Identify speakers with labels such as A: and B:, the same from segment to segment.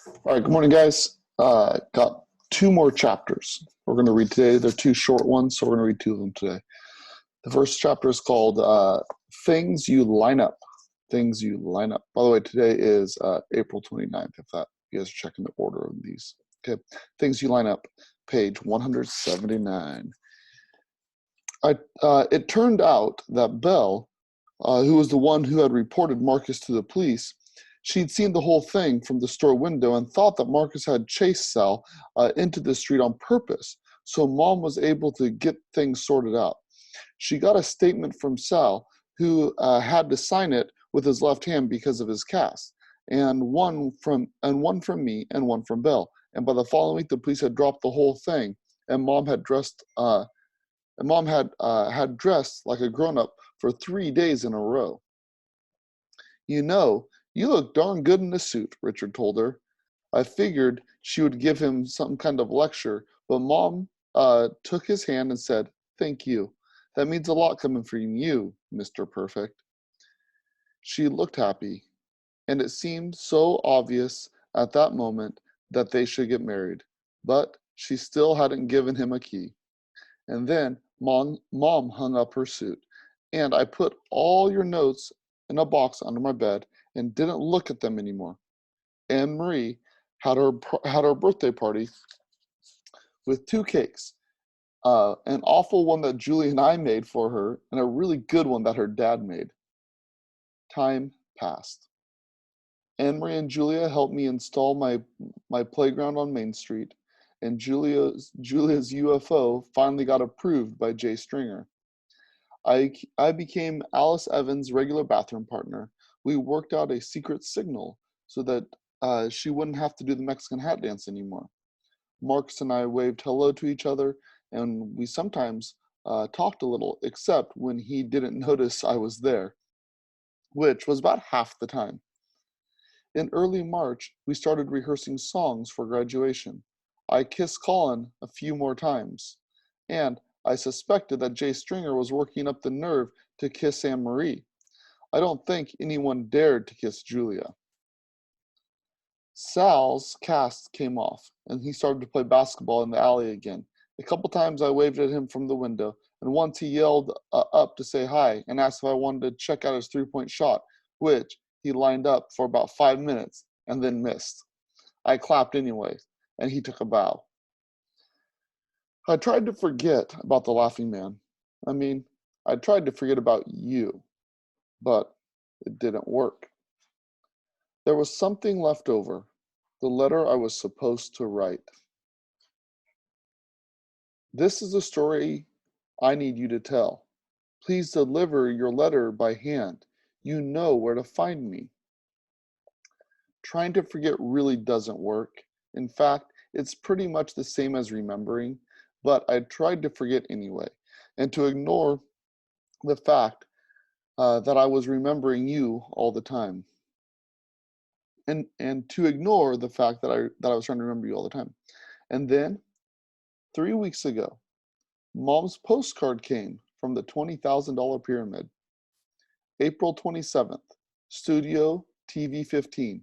A: All right, good morning, guys. Got two more chapters we're going to read today. They're two short ones, so we're going to read two of them today. The first chapter is called Things You Line Up. Things You Line Up. By the way, today is April 29th, if that you guys are checking the order of these. Okay, Things You Line Up, page 179. It turned out that Belle, who was the one who had reported Marcus to the police, she'd seen the whole thing from the store window and thought that Marcus had chased Sal into the street on purpose, so Mom was able to get things sorted out. She got a statement from Sal, who had to sign it with his left hand because of his cast, and one from me and one from Belle. And by the following week, the police had dropped the whole thing, and Mom had had dressed like a grown-up for 3 days in a row. You know, you look darn good in a suit, Richard told her. I figured she would give him some kind of lecture, but Mom took his hand and said, "Thank you. That means a lot coming from you, Mr. Perfect." She looked happy, and it seemed so obvious at that moment that they should get married, but she still hadn't given him a key. And then Mom hung up her suit, and I put all your notes in a box under my bed and didn't look at them anymore. Anne Marie had her birthday party with two cakes, an awful one that Julie and I made for her, and a really good one that her dad made. Time passed. Anne Marie and Julia helped me install my playground on Main Street, and Julia's UFO finally got approved by Jay Stringer. I became Alice Evans' regular bathroom partner. We worked out a secret signal so that she wouldn't have to do the Mexican hat dance anymore. Marcus and I waved hello to each other, and we sometimes talked a little, except when he didn't notice I was there, which was about half the time. In early March, we started rehearsing songs for graduation. I kissed Colin a few more times, and I suspected that Jay Stringer was working up the nerve to kiss Anne Marie. I don't think anyone dared to kiss Julia. Sal's cast came off, and he started to play basketball in the alley again. A couple times I waved at him from the window, and once he yelled up to say hi and asked if I wanted to check out his three-point shot, which he lined up for about 5 minutes and then missed. I clapped anyway, and he took a bow. I tried to forget about the laughing man. I tried to forget about you, but it didn't work. There was something left over, the letter I was supposed to write. This is a story I need you to tell. Please deliver your letter by hand. You know where to find me. Trying to forget really doesn't work. In fact, it's pretty much the same as remembering, but I tried to forget anyway, and to ignore the fact that I was remembering you all the time. And to ignore the fact that I was trying to remember you all the time. And then 3 weeks ago, Mom's postcard came from the $20,000 pyramid. April 27th, Studio TV 15,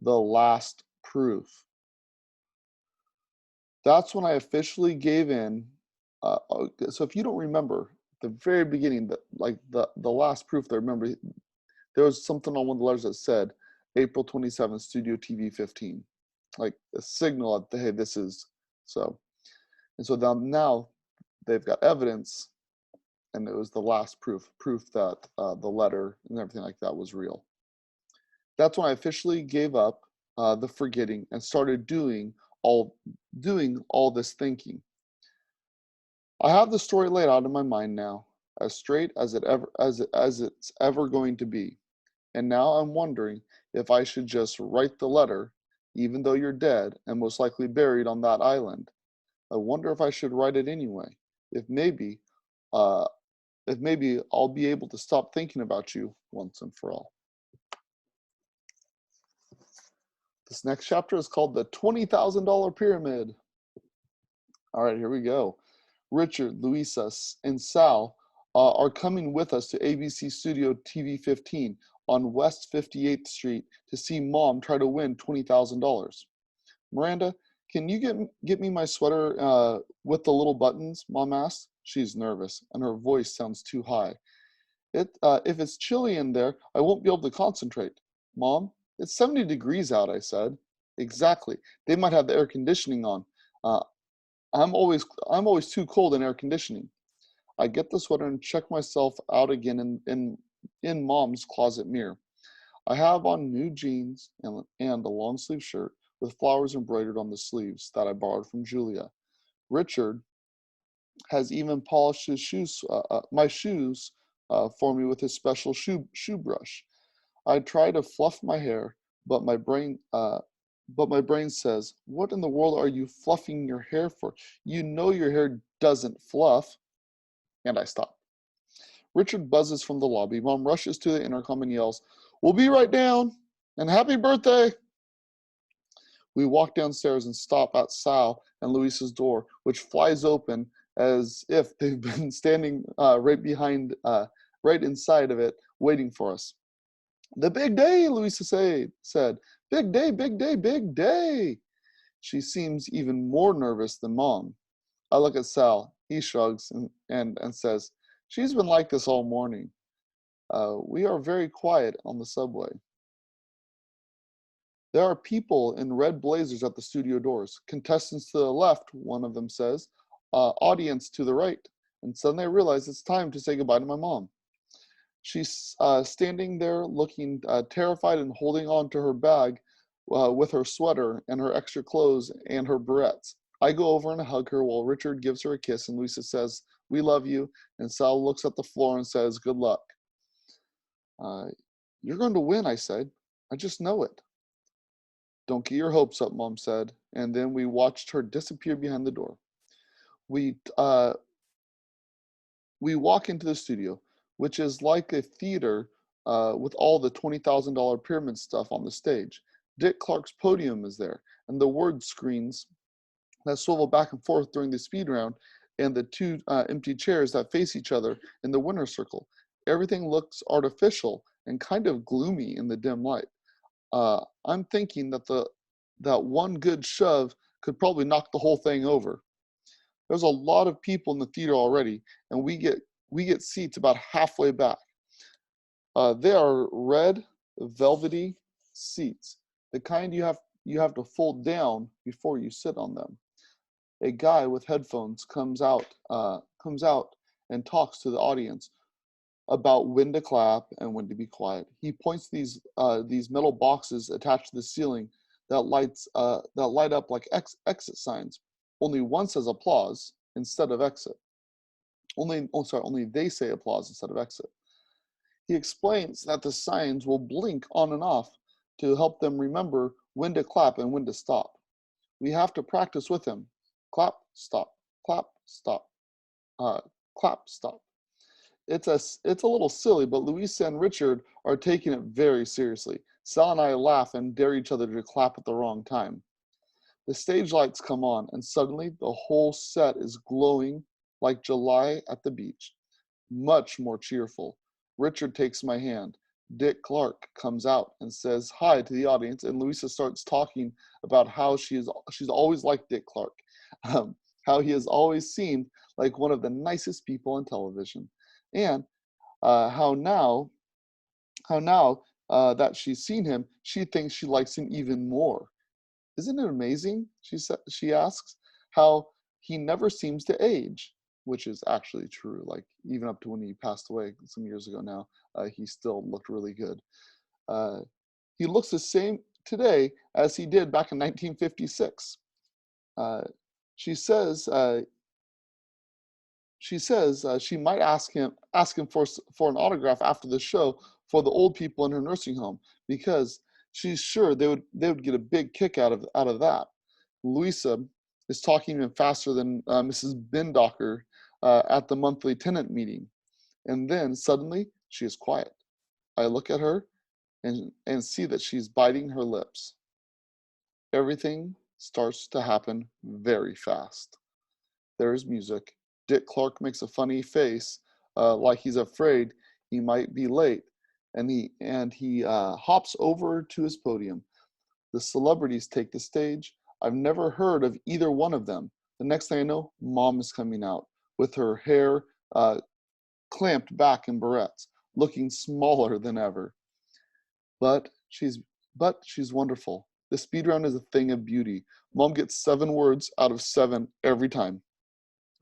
A: the last proof. That's when I officially gave in. So if you don't remember, the very beginning, the last proof that I remember, there was something on one of the letters that said April 27th, Studio TV 15, like a signal that, hey, this is so. And so now they've got evidence, and it was the last proof that the letter and everything like that was real. That's when I officially gave up the forgetting and started doing all this thinking. I have the story laid out in my mind now, as straight as it's ever going to be. And now I'm wondering if I should just write the letter, even though you're dead and most likely buried on that island. I wonder if I should write it anyway. If maybe I'll be able to stop thinking about you once and for all. This next chapter is called the $20,000 Pyramid. All right, here we go. Richard, Louisa, and Sal are coming with us to ABC Studio TV 15 on West 58th Street to see Mom try to win $20,000. Miranda, can you get me my sweater with the little buttons? Mom asked. She's nervous, and her voice sounds too high. If it's chilly in there, I won't be able to concentrate. Mom, it's 70 degrees out, I said. Exactly. They might have the air conditioning on. Uh, I'm always too cold in air conditioning. I get the sweater and check myself out again in Mom's closet mirror. I have on new jeans and a long sleeve shirt with flowers embroidered on the sleeves that I borrowed from Julia. Richard has even polished my shoes for me with his special shoe brush. I try to fluff my hair, but my brain says, "What in the world are you fluffing your hair for? You know your hair doesn't fluff." And I stop. Richard buzzes from the lobby. Mom rushes to the intercom and yells, "We'll be right down, and happy birthday!" We walk downstairs and stop at Sal and Luisa's door, which flies open as if they've been standing right inside of it, waiting for us. "The big day," Luisa said. "Big day, big day, big day." She seems even more nervous than Mom. I look at Sal. He shrugs and says, "She's been like this all morning." We are very quiet on the subway. There are people in red blazers at the studio doors. Contestants to the left, one of them says. Audience to the right. And suddenly I realize it's time to say goodbye to my mom. She's standing there looking terrified and holding on to her bag with her sweater and her extra clothes and her barrettes. I go over and hug her while Richard gives her a kiss and Luisa says, "We love you." And Sal looks at the floor and says, "Good luck." You're going to win, I said. I just know it. "Don't get your hopes up," Mom said, and then we watched her disappear behind the door. We uh, we walk into the studio, which is like a theater with all the $20,000 pyramid stuff on the stage. Dick Clark's podium is there, and the word screens that swivel back and forth during the speed round, and the two empty chairs that face each other in the winner's circle. Everything looks artificial and kind of gloomy in the dim light. I'm thinking that one good shove could probably knock the whole thing over. There's a lot of people in the theater already, and we get seats about halfway back. They are red, velvety seats, the kind you have to fold down before you sit on them. A guy with headphones comes out and talks to the audience about when to clap and when to be quiet. He points these metal boxes attached to the ceiling that light up like exit signs. Only one says applause instead of exit. Only they say applause instead of exit. He explains that the signs will blink on and off to help them remember when to clap and when to stop. We have to practice with him. Clap, stop, clap, stop, clap, stop. It's a little silly, but Luisa and Richard are taking it very seriously. Sal and I laugh and dare each other to clap at the wrong time. The stage lights come on, and suddenly the whole set is glowing like July at the beach, much more cheerful. Richard takes my hand. Dick Clark comes out and says hi to the audience, and Luisa starts talking about how she's always liked Dick Clark, how he has always seemed like one of the nicest people on television, and how now that she's seen him, she thinks she likes him even more. "Isn't it amazing?" She asks, "how he never seems to age," which is actually true. Like even up to when he passed away some years ago now, he still looked really good. Uh, he looks the same today as he did back in 1956. Uh, she says she might ask him for an autograph after the show for the old people in her nursing home because she's sure they would get a big kick out of that. Luisa is talking even faster than Mrs. Bindocker at the monthly tenant meeting, and then suddenly she is quiet. I look at her and see that she's biting her lips. Everything starts to happen very fast. There's music. Dick Clark makes a funny face, like he's afraid he might be late, and he hops over to his podium. The celebrities take the stage. I've never heard of either one of them. The next thing I know, Mom is coming out with her hair clamped back in barrettes, looking smaller than ever. But she's wonderful. The speed round is a thing of beauty. Mom gets 7 words out of 7 every time.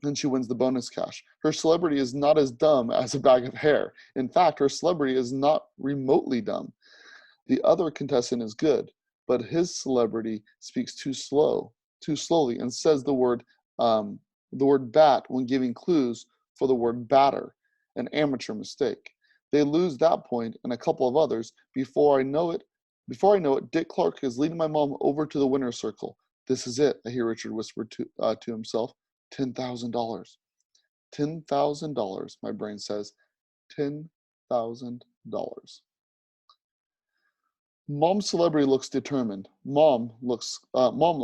A: And she wins the bonus cash. Her celebrity is not as dumb as a bag of hair. In fact, her celebrity is not remotely dumb. The other contestant is good, but his celebrity speaks too slowly, and says the word bat when giving clues for the word batter, an amateur mistake. They lose that point and a couple of others. Before I know it, Dick Clark is leading my mom over to the winner's circle. This is it, I hear Richard whisper to himself. $10,000. $10,000, my brain says. $10,000. Mom's celebrity looks determined. Mom looks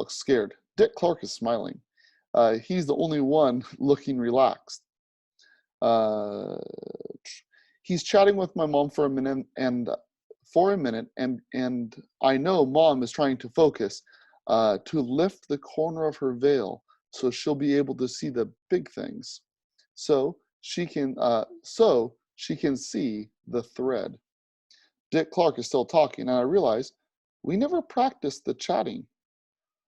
A: scared. Dick Clark is smiling. He's the only one looking relaxed. He's chatting with my mom for a minute, and I know Mom is trying to focus, to lift the corner of her veil so she'll be able to see the big things, so she can see the thread. Dick Clark is still talking, and I realize we never practiced the chatting.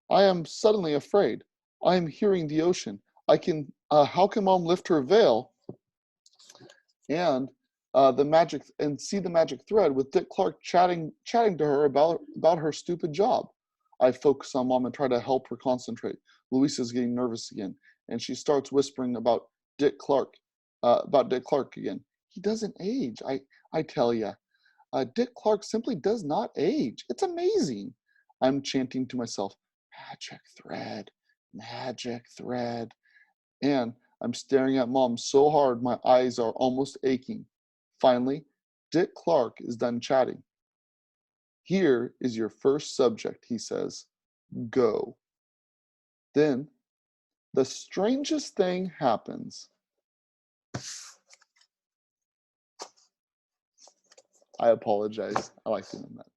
A: I am suddenly afraid. I am hearing the ocean. How can Mom lift her veil and see the magic thread with Dick Clark chatting to her about her stupid job? I focus on Mom and try to help her concentrate. Louisa's getting nervous again, and she starts whispering about Dick Clark again. He doesn't age, I tell ya. Dick Clark simply does not age. It's amazing. I'm chanting to myself, magic thread, magic thread. And I'm staring at Mom so hard my eyes are almost aching. Finally, Dick Clark is done chatting. Here is your first subject, he says. Go. Then, the strangest thing happens. I apologize. I like doing that.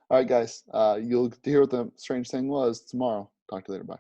A: All right, guys. You'll get to hear what the strange thing was tomorrow. Talk to you later. Bye.